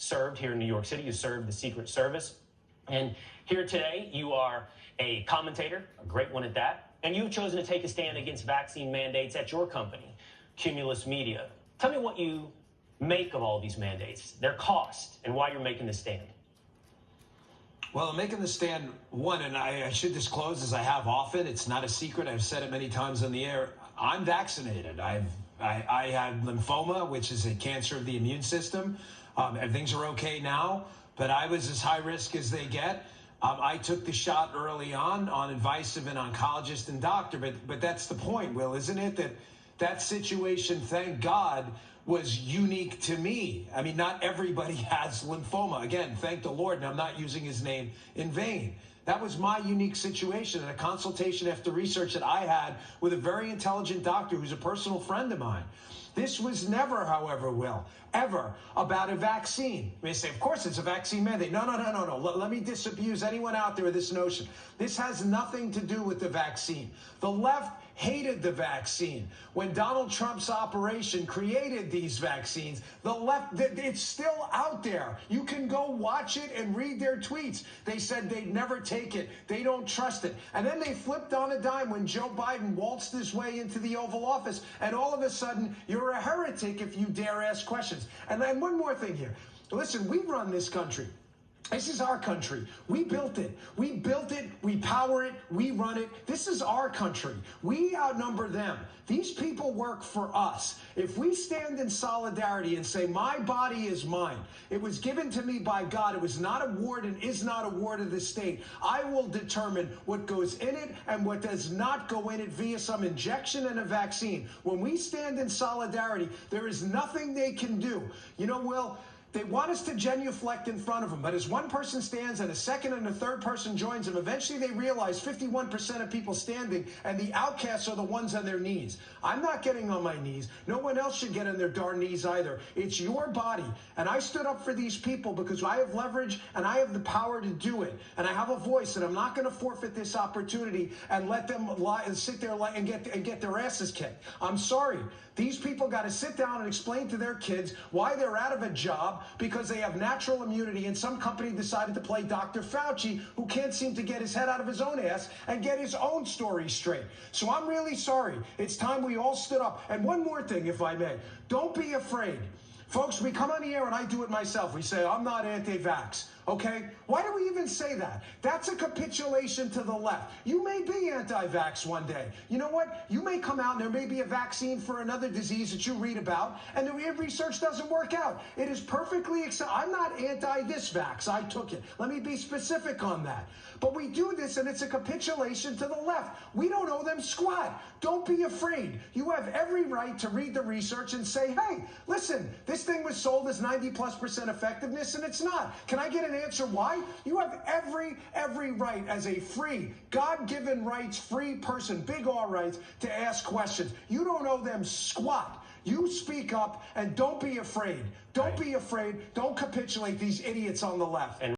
served here in New York City. You served the Secret Service. And here today, you are a commentator, a great one at that. And you've chosen to take a stand against vaccine mandates at your company, Cumulus Media. Tell me what you make of all these mandates, their cost, and why you're making this stand. Well, I'm making the stand, one, and I should disclose, as I have often, it's not a secret, I've said it many times on the air, I'm vaccinated. I had lymphoma, which is a cancer of the immune system. Things are okay now, but I was as high risk as they get. I took the shot early on advice of an oncologist and doctor, but that's the point, Will, isn't it? That situation, thank God, was unique to me. I mean, not everybody has lymphoma. Again, thank the Lord, and I'm not using his name in vain. That was my unique situation, and a consultation after research that I had with a very intelligent doctor who's a personal friend of mine. This was never, however, Will, ever about a vaccine. You may say, of course, it's a vaccine mandate. No. Let me disabuse anyone out there of this notion. This has nothing to do with the vaccine. The left hated the vaccine. When Donald Trump's operation created these vaccines, the left, it's still out there. You can go watch it and read their tweets. They said they'd never take it. They don't trust it. And then they flipped on a dime when Joe Biden waltzed his way into the Oval Office. And all of a sudden, you're a heretic if you dare ask questions. And then one more thing here. Listen, we run this country. This is our country. We built it. We built it. We power it. We run it. This is our country. We outnumber them. These people work for us. If we stand in solidarity and say, my body is mine, it was given to me by God, it was not a ward and is not a ward of the state, I will determine what goes in it and what does not go in it via some injection and a vaccine. When we stand in solidarity, there is nothing they can do. You know, Will, they want us to genuflect in front of them, but as one person stands and a second and a third person joins them, eventually they realize 51% of people standing and the outcasts are the ones on their knees. I'm not getting on my knees. No one else should get on their darn knees either. It's your body. And I stood up for these people because I have leverage and I have the power to do it. And I have a voice, and I'm not going to forfeit this opportunity and let them lie and sit there and get their asses kicked. I'm sorry. These people got to sit down and explain to their kids why they're out of a job because they have natural immunity and some company decided to play Dr. Fauci, who can't seem to get his head out of his own ass and get his own story straight. So I'm really sorry. It's time we all stood up. And one more thing, if I may. Don't be afraid. Folks, we come on the air and I do it myself. We say, I'm not anti-vax. Okay? Why do we even say that? That's a capitulation to the left. You may be anti-vax one day. You know what? You may come out and there may be a vaccine for another disease that you read about, and the research doesn't work out. It is perfectly acceptable. I'm not anti this vax. I took it. Let me be specific on that. But we do this, and it's a capitulation to the left. We don't owe them squat. Don't be afraid. You have every right to read the research and say, hey, listen, this thing was sold as 90+% effectiveness, and it's not. Can I get an answer why? You have every right as a free, God-given rights, free person, big R rights, to ask questions. You don't owe them squat. You speak up and don't be afraid. Don't be afraid. Don't capitulate these idiots on the left.